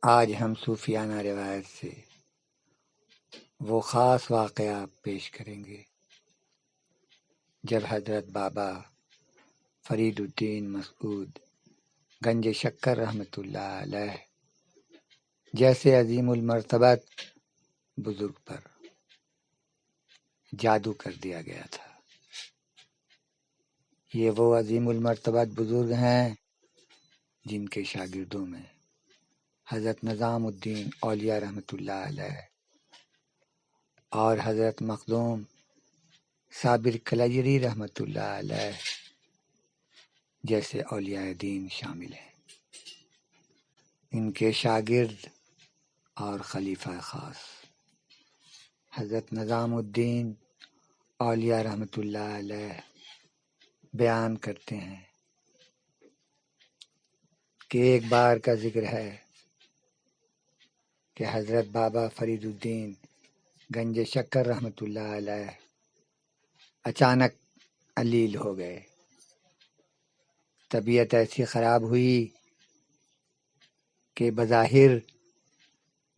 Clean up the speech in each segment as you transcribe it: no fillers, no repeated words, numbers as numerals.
آج ہم صوفیانہ روایت سے وہ خاص واقعہ پیش کریں گے جب حضرت بابا فرید الدین مسعود گنج شکر رحمۃ اللہ علیہ جیسے عظیم المرتبت بزرگ پر جادو کر دیا گیا تھا۔ یہ وہ عظیم المرتبت بزرگ ہیں جن کے شاگردوں میں حضرت نظام الدین اولیاء رحمۃ اللہ علیہ اور حضرت مخدوم صابر کلجری رحمۃ اللہ علیہ جیسے اولیاء دین شامل ہیں۔ ان کے شاگرد اور خلیفہ خاص حضرت نظام الدین اولیاء رحمۃ اللہ علیہ بیان کرتے ہیں کہ ایک بار کا ذکر ہے کہ حضرت بابا فرید الدین گنج شکر رحمۃ اللہ علیہ اچانک علیل ہو گئے۔ طبیعت ایسی خراب ہوئی کہ بظاہر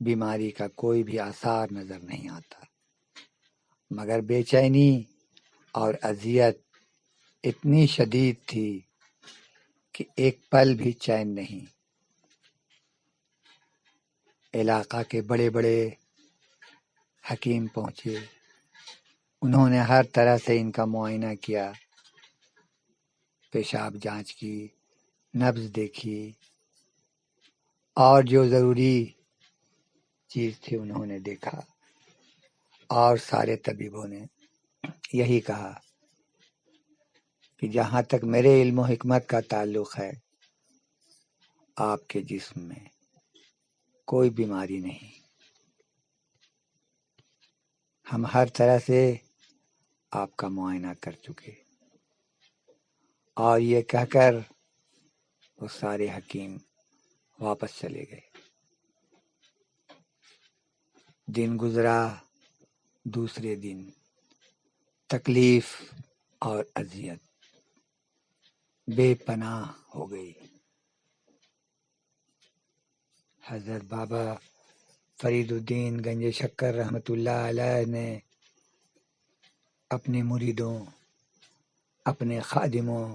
بیماری کا کوئی بھی آثار نظر نہیں آتا، مگر بے چینی اور اذیت اتنی شدید تھی کہ ایک پل بھی چین نہیں۔ علاقہ کے بڑے بڑے حکیم پہنچے، انہوں نے ہر طرح سے ان کا معائنہ کیا، پیشاب جانچ کی، نبض دیکھی اور جو ضروری چیز تھی انہوں نے دیکھا، اور سارے طبیبوں نے یہی کہا کہ جہاں تک میرے علم و حکمت کا تعلق ہے آپ کے جسم میں کوئی بیماری نہیں، ہم ہر طرح سے آپ کا معائنہ کر چکے۔ اور یہ کہہ کر وہ سارے حکیم واپس چلے گئے۔ دن گزرا، دوسرے دن تکلیف اور اذیت بے پناہ ہو گئی۔ حضرت بابا فرید الدین گنج شکر رحمۃ اللہ علیہ نے اپنے مریدوں، اپنے خادموں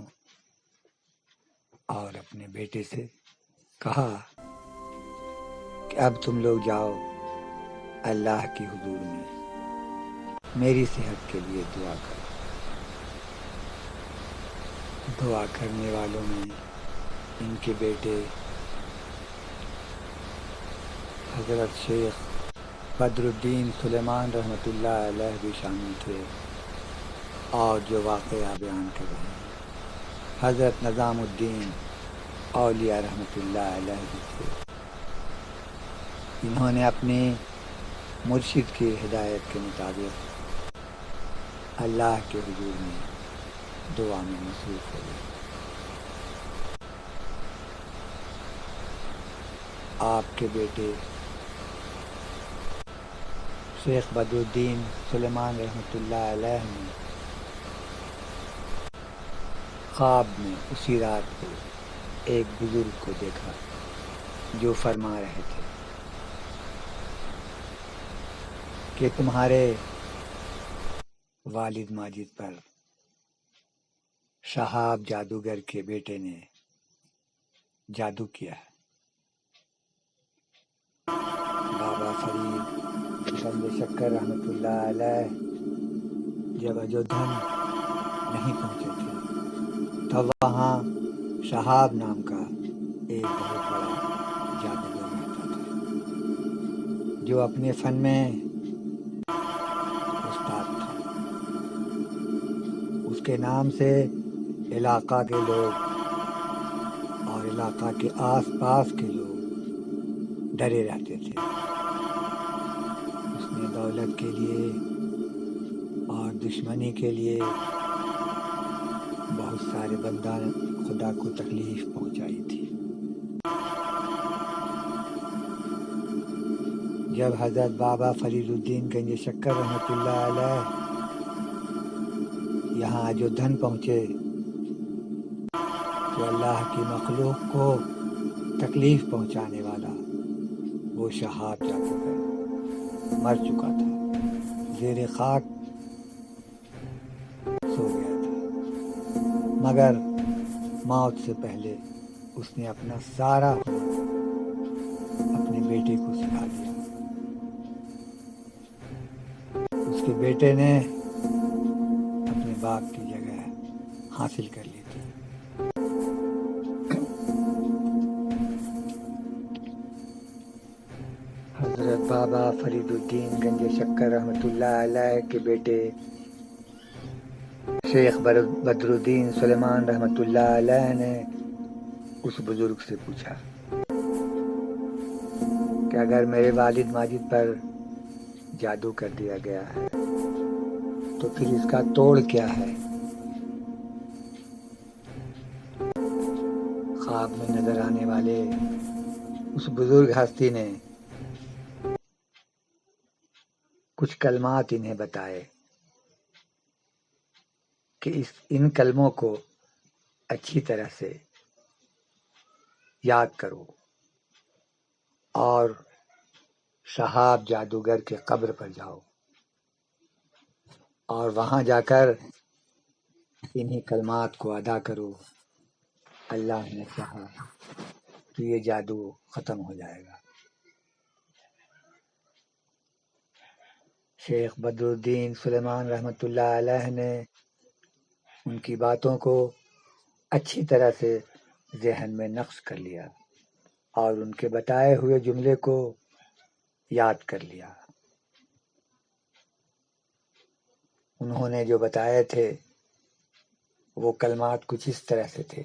اور اپنے بیٹے سے کہا کہ اب تم لوگ جاؤ اللہ کی حضور میں میری صحت کے لیے دعا کرو۔ دعا کرنے والوں میں ان کے بیٹے حضرت شیخ بدر الدین سلیمان رحمۃ اللہ علیہ بھی شامل تھے، اور جو واقعہ بیان کر رہے ہیں حضرت نظام الدین اولیاء رحمۃ اللہ علیہ بھی تھے۔ انہوں نے اپنی مرشد کی ہدایت کے مطابق اللہ کے حضور میں دعا میں مصروف ہو گئے۔ آپ کے بیٹے شیخ بدر الدین سلیمان رحمۃ اللہ علیہ نے خواب میں اسی رات کو ایک بزرگ کو دیکھا جو فرما رہے تھے کہ تمہارے والد ماجد پر شہاب جادوگر کے بیٹے نے جادو کیا ہے۔ بابا فرید گنج شکر رحمۃ اللہ علیہ جب اجودھن نہیں پہنچے تھے تب وہاں شہاب نام کا ایک بہت بڑا جادوگر رہتا تھا جو اپنے فن میں استاد تھا۔ اس کے نام سے علاقہ کے لوگ اور علاقہ کے آس پاس کے لوگ ڈرے رہتے تھے۔ اس نے دولت کے لیے اور دشمنی کے لیے بہت سارے بندہ خدا کو تکلیف پہنچائی تھی۔ جب حضرت بابا فرید الدین گنج شکر رحمۃ اللہ علیہ یہاں اجودھن پہنچے تو اللہ کی مخلوق کو تکلیف پہنچانے والا وہ شہاب جادوگر مر چکا تھا، زیر خاک سو گیا تھا، مگر موت سے پہلے اس نے اپنا سارا ہنر اپنے بیٹے کو سکھا دیا۔ اس کے بیٹے نے اپنے باپ کی جگہ حاصل کر لی تھی۔ حضرت بابا فرید الدین گنج شکر رحمۃ اللہ علیہ کے بیٹے شیخ بدر الدین سلیمان رحمۃ اللہ علیہ نے اس بزرگ سے پوچھا کہ اگر میرے والد ماجد پر جادو کر دیا گیا ہے تو پھر اس کا توڑ کیا ہے؟ خواب میں نظر آنے والے اس بزرگ ہستی نے کچھ کلمات انہیں بتائے کہ ان کلموں کو اچھی طرح سے یاد کرو اور شہاب جادوگر کے قبر پر جاؤ اور وہاں جا کر انہی کلمات کو ادا کرو۔ اللہ نے چاہا تو یہ جادو ختم ہو جائے گا۔ شیخ بدر الدین سلیمان رحمۃ اللہ علیہ نے ان کی باتوں کو اچھی طرح سے ذہن میں نقش کر لیا اور ان کے بتائے ہوئے جملے کو یاد کر لیا۔ انہوں نے جو بتائے تھے وہ کلمات کچھ اس طرح سے تھے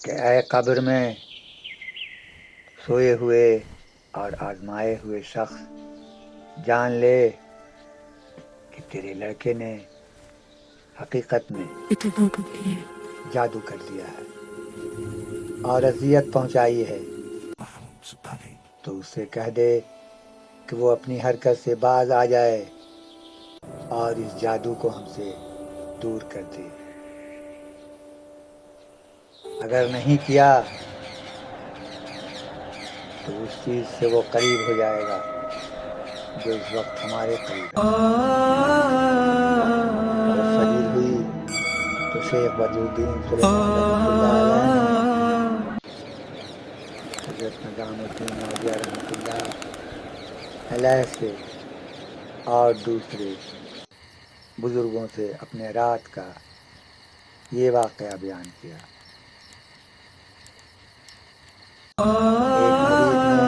کہ اے قبر میں سوئے ہوئے اور آزمائے ہوئے شخص، جان لے کہ تیرے لڑکے نے حقیقت میں جادو کر دیا ہے اور اذیت پہنچائی ہے، تو اس سے کہہ دے کہ وہ اپنی حرکت سے باز آ جائے اور اس جادو کو ہم سے دور کر دے۔ اگر نہیں کیا تو اس چیز سے وہ قریب ہو جائے گا جو اس وقت ہمارے قریب ہے۔ اور صحیح ہوئی تو شیخ بدر الدین سلیمان رحمۃ اللہ علیہ نے حضرت نظام الدین اولیاء رحمۃ اللہ علیہ سے اور دوسرے بزرگوں سے اپنے رات کا یہ واقعہ بیان کیا۔ ایک مرید نے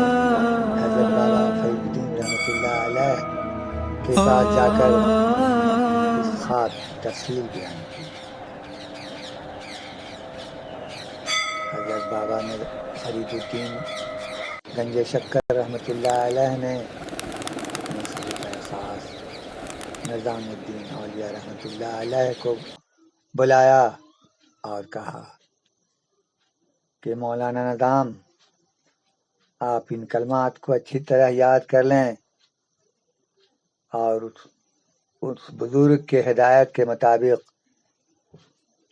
حضرت بابا فرید الدین رحمۃ اللہ علیہ کے پاس جا کر اس خواب کی تفصیل بیان کی۔ حضرت بابا فرید الدین گنج شکر رحمۃ اللہ علیہ نے اپنے خلیفہ خاص نظام الدین اولیاء رحمۃ اللہ علیہ کو بلایا اور کہا کہ مولانا نظام، آپ ان کلمات کو اچھی طرح یاد کر لیں اور اس بزرگ کے ہدایت کے مطابق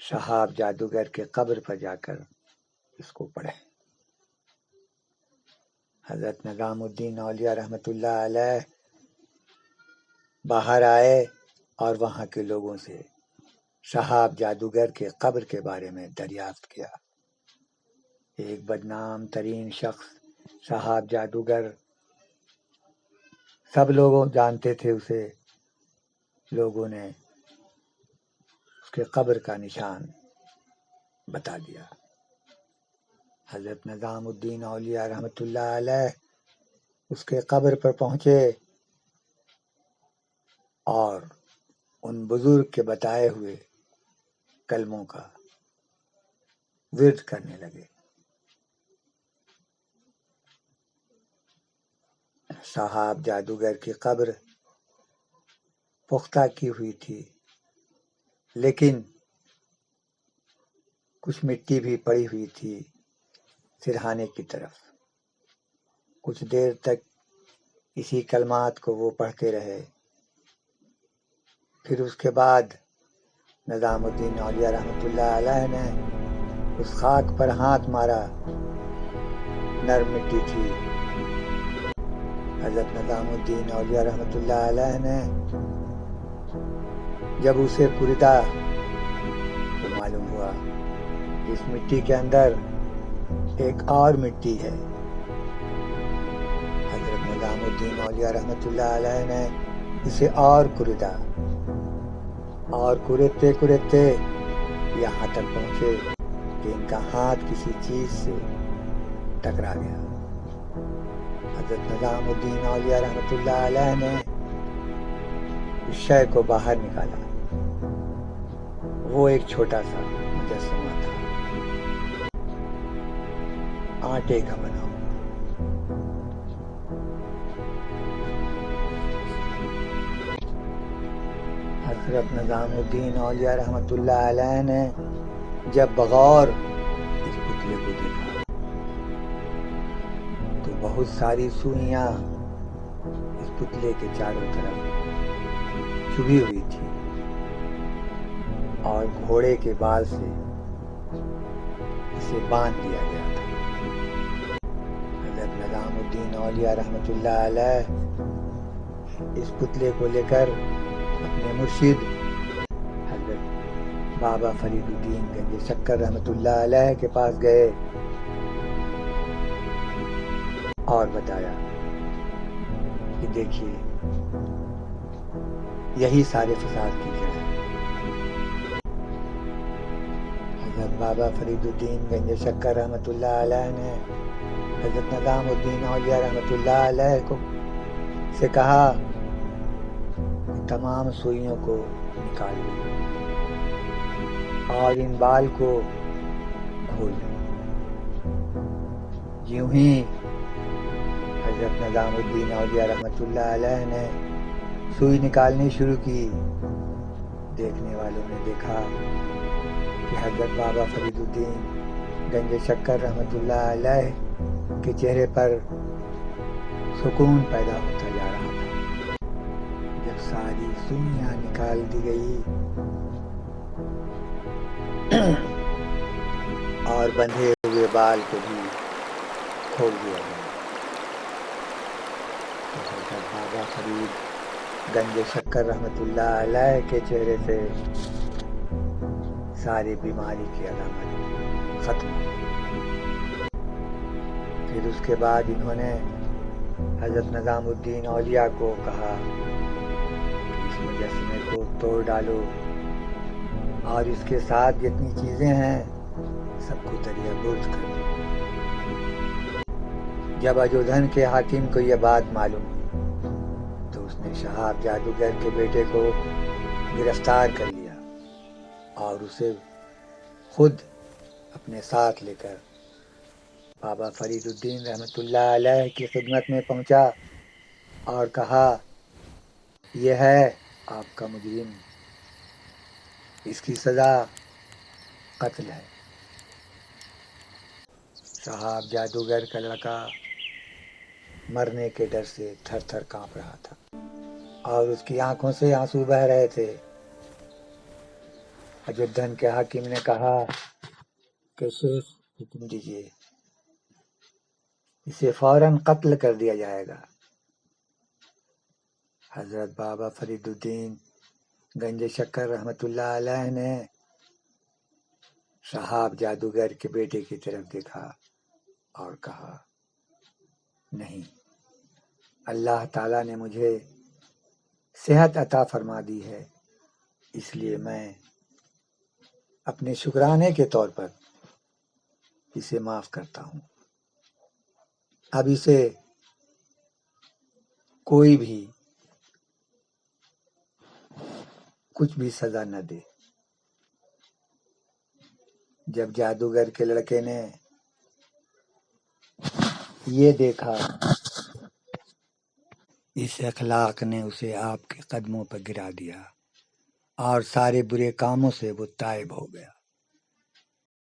شہاب جادوگر کے قبر پر جا کر اس کو پڑھیں۔ حضرت نظام الدین اولیاء رحمۃ اللہ علیہ باہر آئے اور وہاں کے لوگوں سے شہاب جادوگر کے قبر کے بارے میں دریافت کیا۔ ایک بدنام ترین شخص شہاب جادوگر، سب لوگ جانتے تھے اسے، لوگوں نے اس کے قبر کا نشان بتا دیا۔ حضرت نظام الدین اولیاء رحمۃ اللہ علیہ اس کے قبر پر پہنچے اور ان بزرگ کے بتائے ہوئے کلموں کا ورد کرنے لگے۔ شہاب جادوگر کی قبر پختہ کی ہوئی تھی، لیکن کچھ مٹی بھی پڑی ہوئی تھی سرہانے کی طرف۔ کچھ دیر تک اسی کلمات کو وہ پڑھتے رہے، پھر اس کے بعد نظام الدین اولیاء رحمۃ اللہ علیہ نے اس خاک پر ہاتھ مارا، نرم مٹی تھی۔ حضرت نظام الدین اولیاء رحمۃ اللہ علیہ نے جب اسے کوریدا تو معلوم ہوا کہ اس مٹی کے اندر ایک اور مٹی ہے۔ حضرت نظام الدین اولیاء رحمۃ اللہ علیہ نے اسے اور کوریدا، اور کوریدتے کوریدتے یہاں تک پہنچے کہ ان کا ہاتھ کسی چیز سے ٹکرا گیا۔ حضرت نظام الدین اولیاء رحمۃ اللہ علیہ نے اس شے کو باہر نکالا۔ وہ ایک چھوٹا سا مجسمہ تھا، آٹے کا بنا ہوا۔ حضرت نظام الدین اولیاء رحمۃ اللہ علیہ نے جب بغور اس پتلے کو دیکھا تو بہت ساری سوئیاں اس پتلے کے چاروں طرف چبھی ہوئی تھی، اور گھوڑے کے بال سے اسے باندھ دیا گیا تھا۔ حضرت نظام الدین اولیاء رحمۃ اللہ علیہ اس پتلے کو لے کر اپنے مرشد حضرت بابا فرید الدین گنج شکر رحمۃ اللہ علیہ کے پاس گئے اور بتایا کہ دیکھیے یہی سارے فساد کی جڑ ہے۔ حضرت بابا فرید الدین گنج شکر رحمۃ اللہ علیہ نے حضرت نظام الدین اولیاء رحمۃ اللہ علیہ کو سے کہا کہ تمام سوئیوں کو نکال لو اور ان بال کو کھول لو۔ یوں ہی حضرت نظام الدین اولیاء رحمۃ اللہ علیہ نے سوئی نکالنی شروع کی۔ دیکھنے والوں نے دیکھا کہ حضرت بابا فرید الدین گنج شکر رحمۃ اللہ علیہ کے چہرے پر سکون پیدا ہوتا جا رہا تھا۔ جب ساری سوئیاں نکال دی گئی اور بندھے ہوئے بال کو بھی کھول دیا گیا تو حضرت بابا فرید گنج شکر رحمۃ اللہ علیہ کے چہرے سے ساری بیماری کی علامت ختم ہو گئی۔ پھر اس کے بعد انہوں نے حضرت نظام الدین اولیاء کو کہا کہ اس مجسمے کو توڑ ڈالو اور اس کے ساتھ جتنی چیزیں ہیں سب کو دریا برد کر دو۔ جب اجودھن کے حاکم کو یہ بات معلوم ہوئی تو اس نے شہاب جادوگر کے بیٹے کو گرفتار کر لیا اور اسے خود اپنے ساتھ لے کر بابا فرید الدین رحمۃ اللہ علیہ کی خدمت میں پہنچا اور کہا یہ ہے آپ کا مجرم، اس کی سزا قتل ہے۔ شہاب جادوگر کا لڑکا مرنے کے ڈر سے تھر تھر کانپ رہا تھا اور اس کی آنکھوں سے آنسو بہ رہے تھے۔ اجودھن کے حاکم نے کہا کہ شیخ حکم دیجیے، اسے فوراً قتل کر دیا جائے گا۔ حضرت بابا فرید الدین گنج شکر رحمۃ اللہ علیہ نے شہاب جادوگر کے بیٹے کی طرف دیکھا اور کہا نہیں، اللہ تعالیٰ نے مجھے صحت عطا فرما دی ہے، اس لیے میں اپنے شکرانے کے طور پر اسے معاف کرتا ہوں۔ اب اسے کوئی بھی کچھ بھی سزا نہ دے۔ جب جادوگر کے لڑکے نے یہ دیکھا، اس اخلاق نے اسے آپ کے قدموں پر گرا دیا اور سارے برے کاموں سے وہ تائب ہو گیا۔